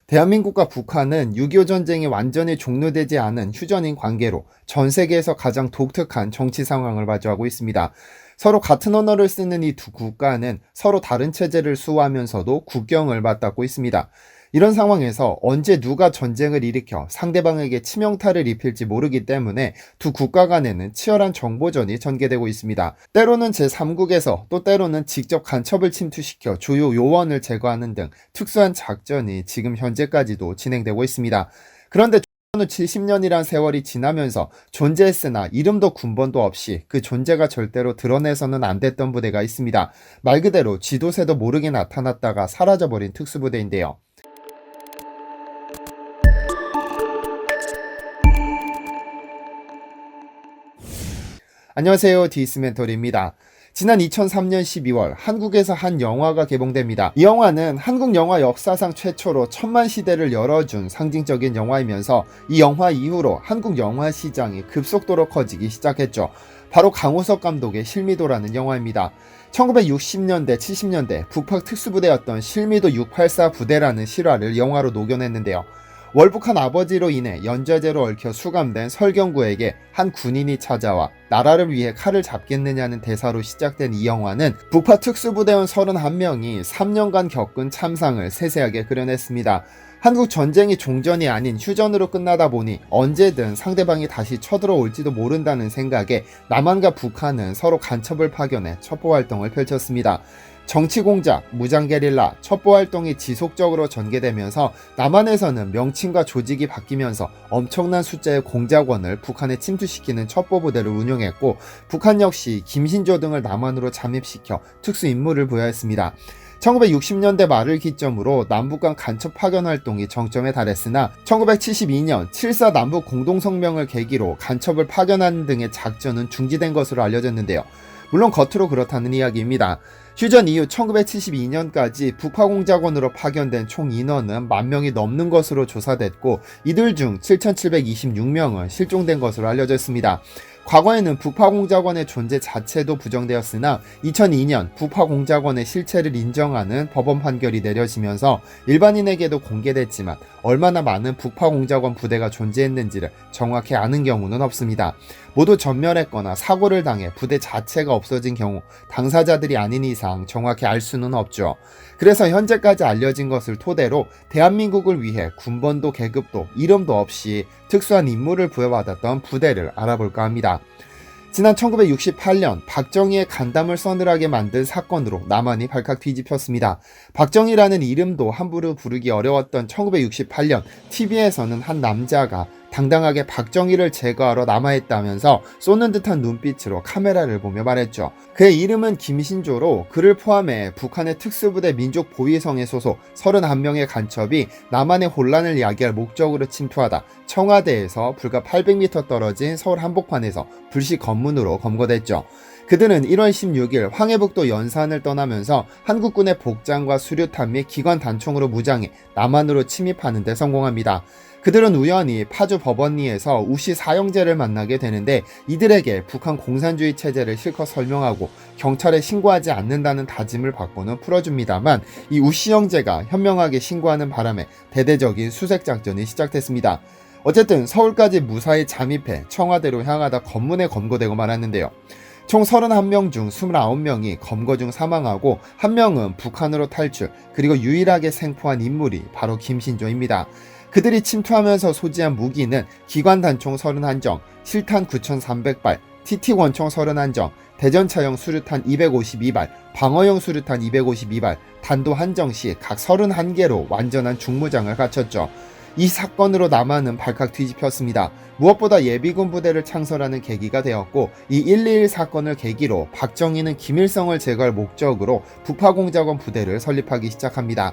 대한민국과 북한은 6.25 전쟁이 완전히 종료되지 않은 휴전인 관계로 전 세계에서 가장 독특한 정치 상황을 마주하고 있습니다. 서로 같은 언어를 쓰는 이 두 국가는 서로 다른 체제를 수호하면서도 국경을 맞닿고 있습니다. 이런 상황에서 언제 누가 전쟁을 일으켜 상대방에게 치명타를 입힐지 모르기 때문에 두 국가 간에는 치열한 정보전이 전개되고 있습니다. 때로는 제3국에서 또 때로는 직접 간첩을 침투시켜 주요 요원을 제거하는 등 특수한 작전이 지금 현재까지도 진행되고 있습니다. 그런데 후 70년이란 세월이 지나면서 존재했으나 이름도 군번도 없이 그 존재가 절대로 드러내서는 안 됐던 부대가 있습니다. 말 그대로 쥐도새도 모르게 나타났다가 사라져버린 특수부대인데요. 안녕하세요, 디스멘토리입니다. 지난 2003년 12월 한국에서 한 영화가 개봉됩니다. 이 영화는 한국 영화 역사상 최초로 천만 시대를 열어준 상징적인 영화이면서 이 영화 이후로 한국 영화 시장이 급속도로 커지기 시작했죠. 바로 강호석 감독의 실미도라는 영화입니다. 1960년대, 70년대 북파 특수부대였던 실미도 684 부대라는 실화를 영화로 녹여냈는데요. 월북한 아버지로 인해 연좌제로 얽혀 수감된 설경구에게 한 군인이 찾아와 나라를 위해 칼을 잡겠느냐는 대사로 시작된 이 영화는 북파 특수부대원 31명이 3년간 겪은 참상을 세세하게 그려냈습니다. 한국 전쟁이 종전이 아닌 휴전으로 끝나다 보니 언제든 상대방이 다시 쳐들어올지도 모른다는 생각에 남한과 북한은 서로 간첩을 파견해 첩보활동을 펼쳤습니다. 정치공작, 무장게릴라, 첩보활동이 지속적으로 전개되면서 남한에서는 명칭과 조직이 바뀌면서 엄청난 숫자의 공작원을 북한에 침투시키는 첩보부대를 운영했고, 북한 역시 김신조 등을 남한으로 잠입시켜 특수임무를 부여했습니다. 1960년대 말을 기점으로 남북 간 간첩 파견 활동이 정점에 달했으나 1972년 7.4 남북 공동성명을 계기로 간첩을 파견하는 등의 작전은 중지된 것으로 알려졌는데요. 물론 겉으로 그렇다는 이야기입니다. 휴전 이후 1972년까지 북파공작원으로 파견된 총 인원은 10,000명이 넘는 것으로 조사됐고, 이들 중 7,726명은 실종된 것으로 알려졌습니다. 과거에는 북파공작원의 존재 자체도 부정되었으나 2002년 북파공작원의 실체를 인정하는 법원 판결이 내려지면서 일반인에게도 공개됐지만 얼마나 많은 북파공작원 부대가 존재했는지를 정확히 아는 경우는 없습니다. 모두 전멸했거나 사고를 당해 부대 자체가 없어진 경우 당사자들이 아닌 이상 정확히 알 수는 없죠. 그래서 현재까지 알려진 것을 토대로 대한민국을 위해 군번도 계급도 이름도 없이 특수한 임무를 부여받았던 부대를 알아볼까 합니다. 지난 1968년 박정희의 간담을 서늘하게 만든 사건으로 남한이 발칵 뒤집혔습니다. 박정희라는 이름도 함부로 부르기 어려웠던 1968년 TV에서는 한 남자가 당당하게 박정희를 제거하러 남하했다면서 쏘는 듯한 눈빛으로 카메라를 보며 말했죠. 그의 이름은 김신조로 그를 포함해 북한의 특수부대 민족보위성의 소속 31명의 간첩이 남한의 혼란을 야기할 목적으로 침투하다 청와대에서 불과 800m 떨어진 서울 한복판에서 불시 검문으로 검거됐죠. 그들은 1월 16일 황해북도 연산을 떠나면서 한국군의 복장과 수류탄 및 기관 단총으로 무장해 남한으로 침입하는 데 성공합니다. 그들은 우연히 파주 법원리에서 우씨 사형제를 만나게 되는데, 이들에게 북한 공산주의 체제를 실컷 설명하고 경찰에 신고하지 않는다는 다짐을 받고는 풀어줍니다만, 이 우씨 형제가 현명하게 신고하는 바람에 대대적인 수색작전이 시작됐습니다. 어쨌든 서울까지 무사히 잠입해 청와대로 향하다 검문에 검거되고 말았는데요. 총 31명 중 29명이 검거 중 사망하고 1명은 북한으로 탈출, 그리고 유일하게 생포한 인물이 바로 김신조입니다. 그들이 침투하면서 소지한 무기는 기관 단총 31정, 실탄 9,300발, TT 원총 31정, 대전차형 수류탄 252발, 방어용 수류탄 252발, 단도 한정씩 각 31개로 완전한 중무장을 갖췄죠. 이 사건으로 남한은 발칵 뒤집혔습니다. 무엇보다 예비군 부대를 창설하는 계기가 되었고, 이 121 사건을 계기로 박정희는 김일성을 제거할 목적으로 북파공작원 부대를 설립하기 시작합니다.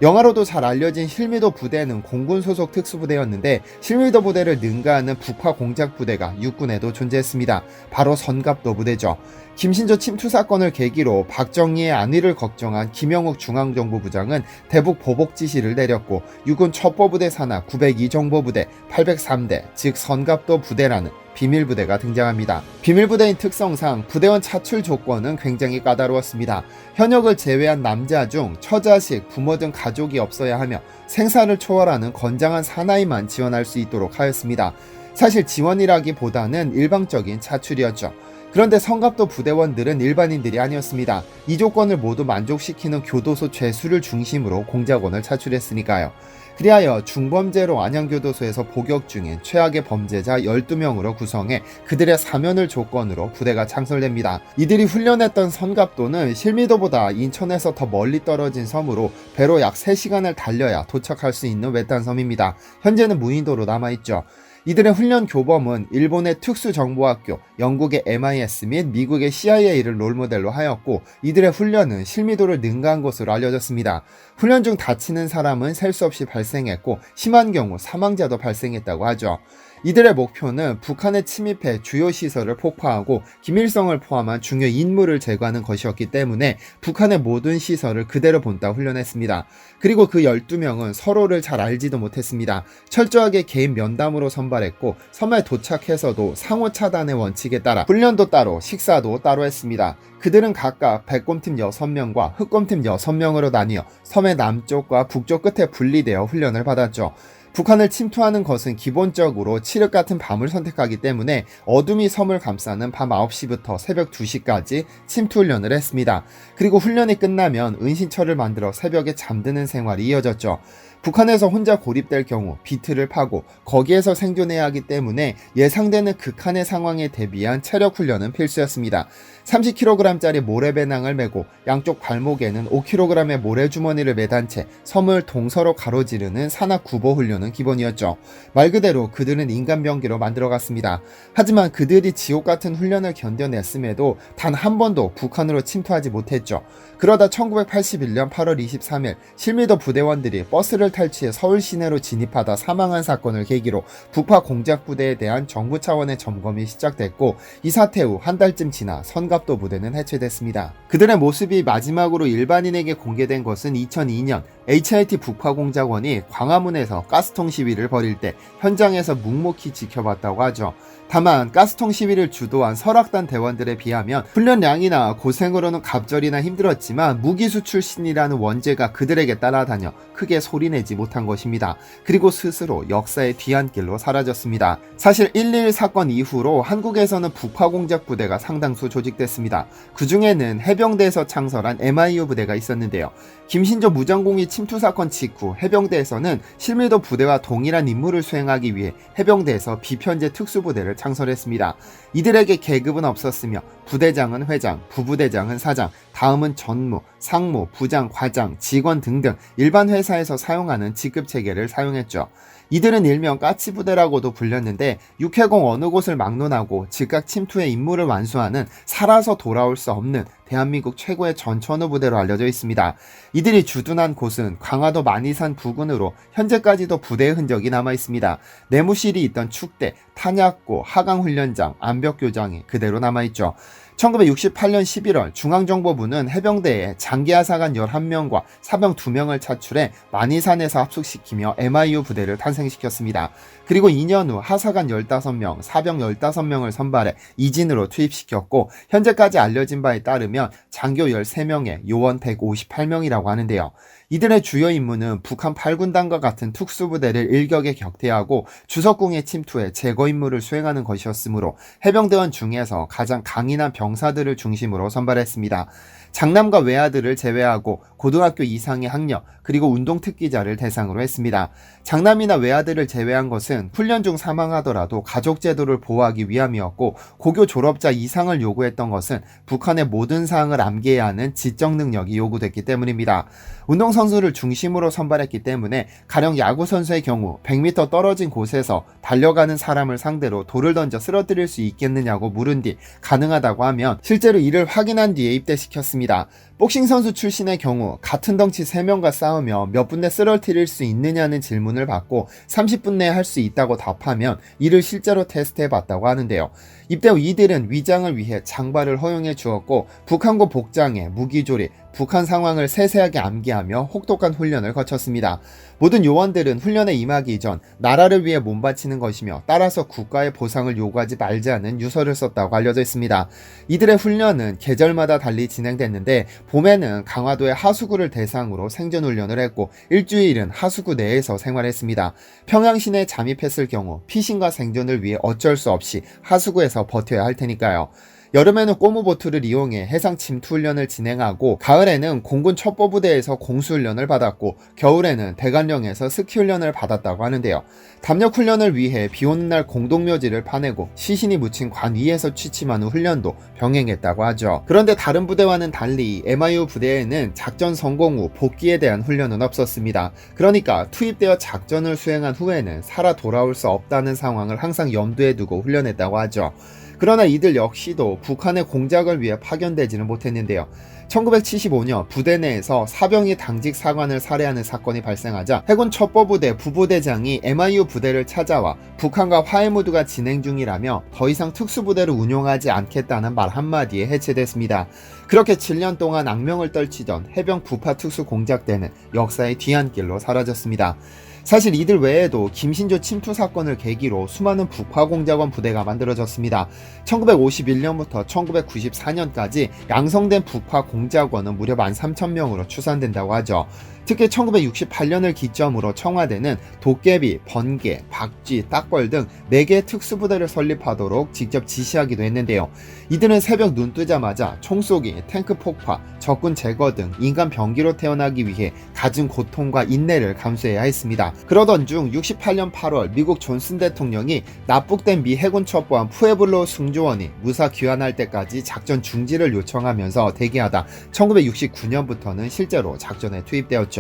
영화로도 잘 알려진 실미도 부대는 공군 소속 특수부대였는데, 실미도 부대를 능가하는 북파 공작 부대가 육군에도 존재했습니다. 바로 선갑도 부대죠. 김신조 침투 사건을 계기로 박정희의 안위를 걱정한 김영욱 중앙정보부장은 대북 보복 지시를 내렸고, 육군 첩보부대 산하 902 정보부대 803대, 즉 선갑도 부대라는 비밀부대가 등장합니다. 비밀부대인 특성상 부대원 차출 조건은 굉장히 까다로웠습니다. 현역을 제외한 남자 중 처자식, 부모 등 가족이 없어야 하며 생사를 초월하는 건장한 사나이만 지원할 수 있도록 하였습니다. 사실 지원이라기보다는 일방적인 차출이었죠. 그런데 성갑도 부대원들은 일반인들이 아니었습니다. 이 조건을 모두 만족시키는 교도소 죄수를 중심으로 공작원을 차출했으니까요. 그리하여 중범죄로 안양교도소에서 복역 중인 최악의 범죄자 12명으로 구성해 그들의 사면을 조건으로 부대가 창설됩니다. 이들이 훈련했던 선갑도는 실미도보다 인천에서 더 멀리 떨어진 섬으로 배로 약 3시간을 달려야 도착할 수 있는 외딴 섬입니다. 현재는 무인도로 남아있죠. 이들의 훈련 교범은 일본의 특수정보학교, 영국의 MIS 및 미국의 CIA를 롤모델로 하였고 이들의 훈련은 실미도를 능가한 것으로 알려졌습니다. 훈련 중 다치는 사람은 셀 수 없이 발생했고 심한 경우 사망자도 발생했다고 하죠. 이들의 목표는 북한에 침입해 주요 시설을 폭파하고 김일성을 포함한 중요 인물을 제거하는 것이었기 때문에 북한의 모든 시설을 그대로 본따 훈련했습니다. 그리고 그 12명은 서로를 잘 알지도 못했습니다. 철저하게 개인 면담으로 선발했고 섬에 도착해서도 상호 차단의 원칙에 따라 훈련도 따로 식사도 따로 했습니다. 그들은 각각 백곰팀 6명과 흑곰팀 6명으로 나뉘어 섬의 남쪽과 북쪽 끝에 분리되어 훈련을 받았죠. 북한을 침투하는 것은 기본적으로 칠흑 같은 밤을 선택하기 때문에 어둠이 섬을 감싸는 밤 9시부터 새벽 2시까지 침투 훈련을 했습니다. 그리고 훈련이 끝나면 은신처를 만들어 새벽에 잠드는 생활이 이어졌죠. 북한에서 혼자 고립될 경우 비틀을 파고 거기에서 생존해야 하기 때문에 예상되는 극한의 상황에 대비한 체력 훈련은 필수였습니다. 30kg짜리 모래배낭을 메고 양쪽 발목에는 5kg의 모래주머니를 매단 채 섬을 동서로 가로지르는 산악 구보 훈련은 기본이었죠. 말 그대로 그들은 인간병기로 만들어갔습니다. 하지만 그들이 지옥같은 훈련을 견뎌냈음에도 단 한 번도 북한으로 침투하지 못했죠. 그러다 1981년 8월 23일 실미도 부대원들이 버스를 탈취해 서울 시내로 진입하다 사망한 사건을 계기로 북파 공작부대에 대한 정부 차원의 점검이 시작됐고 이 사태 후 한 달쯤 지나 선갑도 부대는 해체됐습니다. 그들의 모습이 마지막으로 일반인에게 공개된 것은 2002년 HIT 북파 공작원이 광화문에서 가스통 시위를 벌일 때 현장에서 묵묵히 지켜봤다고 하죠. 다만 가스통 시위를 주도한 설악단 대원들에 비하면 훈련량이나 고생으로는 갑절이나 힘들었지만 무기수 출신이라는 원죄가 그들에게 따라다녀 크게 소리내지 못한 것입니다. 그리고 스스로 역사의 뒤안길로 사라졌습니다. 사실 1.21 사건 이후로 한국에서는 북파 공작 부대가 상당수 조직됐습니다. 그 중에는 해병대에서 창설한 MIU 부대가 있었는데요. 김신조 무전공이 침투 사건 직후 해병대에서는 실미도 부대와 동일한 임무를 수행하기 위해 해병대에서 비편제 특수부대를 창설했습니다. 이들에게 계급은 없었으며 부대장은 회장, 부부대장은 사장, 다음은 전무, 상무, 부장, 과장, 직원 등등 일반 회사에서 사용하는 직급체계를 사용했죠. 이들은 일명 까치부대라고도 불렸는데 육해공 어느 곳을 막론하고 즉각 침투의 임무를 완수하는 살아서 돌아올 수 없는 대한민국 최고의 전천후 부대로 알려져 있습니다. 이들이 주둔한 곳은 강화도 만이산 부근으로 현재까지도 부대의 흔적이 남아 있습니다. 내무실이 있던 축대, 탄약고, 하강훈련장, 암벽교장이 그대로 남아있죠. 1968년 11월 중앙정보부는 해병대에 장기하사관 11명과 사병 2명을 차출해 만이산에서 합숙시키며 MIU 부대를 탄생시켰습니다. 그리고 2년 후 하사관 15명, 사병 15명을 선발해 이진으로 투입시켰고 현재까지 알려진 바에 따르면 장교 13명에 요원 158명이라고 하는데요. 이들의 주요 임무는 북한 8군단과 같은 특수부대를 일격에 격퇴하고 주석궁에 침투해 제거 임무를 수행하는 것이었으므로 해병대원 중에서 가장 강인한 병사들을 중심으로 선발했습니다. 장남과 외아들을 제외하고 고등학교 이상의 학력 그리고 운동특기자를 대상으로 했습니다. 장남이나 외아들을 제외한 것은 훈련 중 사망하더라도 가족제도를 보호하기 위함이었고 고교 졸업자 이상을 요구했던 것은 북한의 모든 사항을 암기해야 하는 지적 능력이 요구됐기 때문입니다. 운동선수를 중심으로 선발했기 때문에 가령 야구선수의 경우 100m 떨어진 곳에서 달려가는 사람을 상대로 돌을 던져 쓰러뜨릴 수 있겠느냐고 물은 뒤 가능하다고 하면 실제로 이를 확인한 뒤에 입대시켰습니다. 복싱 선수 출신의 경우 같은 덩치 3명과 싸우며 몇 분 내 쓰러뜨릴 수 있느냐는 질문을 받고 30분 내에 할 수 있다고 답하면 이를 실제로 테스트해 봤다고 하는데요. 입대 후 이들은 위장을 위해 장발을 허용해 주었고 북한군 복장에 무기조리, 북한 상황을 세세하게 암기하며 혹독한 훈련을 거쳤습니다. 모든 요원들은 훈련에 임하기 전 나라를 위해 몸바치는 것이며 따라서 국가의 보상을 요구하지 말자는 유서를 썼다고 알려져 있습니다. 이들의 훈련은 계절마다 달리 진행됐는데 봄에는 강화도의 하수구를 대상으로 생존훈련을 했고 일주일은 하수구 내에서 생활했습니다. 평양 시내에 잠입했을 경우 피신과 생존을 위해 어쩔 수 없이 하수구에서 버텨야 할 테니까요. 여름에는 꼬무보트를 이용해 해상 침투 훈련을 진행하고 가을에는 공군 첩보부대에서 공수훈련을 받았고 겨울에는 대관령에서 스키 훈련을 받았다고 하는데요. 담력 훈련을 위해 비오는 날 공동묘지를 파내고 시신이 묻힌 관 위에서 취침한 후 훈련도 병행했다고 하죠. 그런데 다른 부대와는 달리 MIU 부대에는 작전 성공 후 복귀에 대한 훈련은 없었습니다. 그러니까 투입되어 작전을 수행한 후에는 살아 돌아올 수 없다는 상황을 항상 염두에 두고 훈련했다고 하죠. 그러나 이들 역시도 북한의 공작을 위해 파견되지는 못했는데요. 1975년 부대 내에서 사병이 당직 사관을 살해하는 사건이 발생하자 해군 첩보부대 부부대장이 MIU 부대를 찾아와 북한과 화해 모드가 진행 중이라며 더 이상 특수부대를 운용하지 않겠다는 말 한마디에 해체됐습니다. 그렇게 7년 동안 악명을 떨치던 해병 부파 특수 공작대는 역사의 뒤안길로 사라졌습니다. 사실 이들 외에도 김신조 침투 사건을 계기로 수많은 북파공작원 부대가 만들어졌습니다. 1951년부터 1994년까지 양성된 북파공작원은 무려 13,000명으로 추산된다고 하죠. 특히 1968년을 기점으로 청와대는 도깨비, 번개, 박쥐, 딱벌 등 4개의 특수부대를 설립하도록 직접 지시하기도 했는데요. 이들은 새벽 눈 뜨자마자 총쏘기, 탱크 폭파, 적군 제거 등 인간 병기로 태어나기 위해 갖은 고통과 인내를 감수해야 했습니다. 그러던 중 68년 8월 미국 존슨 대통령이 납북된 미 해군 첩보한 푸에블로 승조원이 무사 귀환할 때까지 작전 중지를 요청하면서 대기하다 1969년부터는 실제로 작전에 투입되었죠.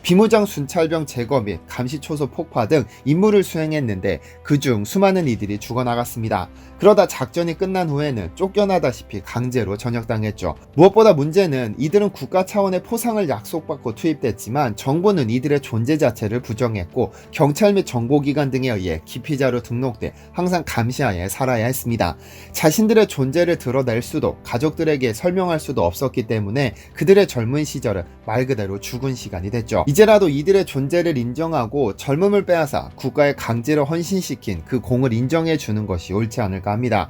비무장 순찰병 제거 및 감시초소 폭파 등 임무를 수행했는데 그중 수많은 이들이 죽어나갔습니다. 그러다 작전이 끝난 후에는 쫓겨나다시피 강제로 전역당했죠. 무엇보다 문제는 이들은 국가 차원의 포상을 약속받고 투입됐지만 정부는 이들의 존재 자체를 부정했고 경찰 및 정보기관 등에 의해 기피자로 등록돼 항상 감시하에 살아야 했습니다. 자신들의 존재를 드러낼 수도 가족들에게 설명할 수도 없었기 때문에 그들의 젊은 시절은 말 그대로 죽은 시간이 됐죠. 이제라도 이들의 존재를 인정하고 젊음을 빼앗아 국가에 강제로 헌신시킨 그 공을 인정해 주는 것이 옳지 않을까 합니다.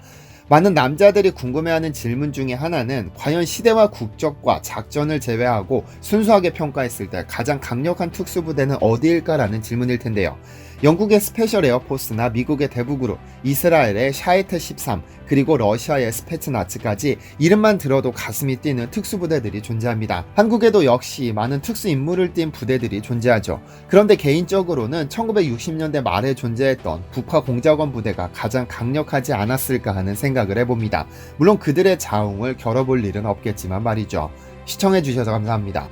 많은 남자들이 궁금해하는 질문 중에 하나는 과연 시대와 국적과 작전을 제외하고 순수하게 평가했을 때 가장 강력한 특수부대는 어디일까라는 질문일 텐데요. 영국의 스페셜 에어포스나 미국의 대북그룹, 이스라엘의 샤헤트 13, 그리고 러시아의 스페츠나츠까지 이름만 들어도 가슴이 뛰는 특수부대들이 존재합니다. 한국에도 역시 많은 특수임무를 띈 부대들이 존재하죠. 그런데 개인적으로는 1960년대 말에 존재했던 북파공작원 부대가 가장 강력하지 않았을까 하는 생각을 해봅니다. 물론 그들의 자웅을 겨뤄볼 일은 없겠지만 말이죠. 시청해주셔서 감사합니다.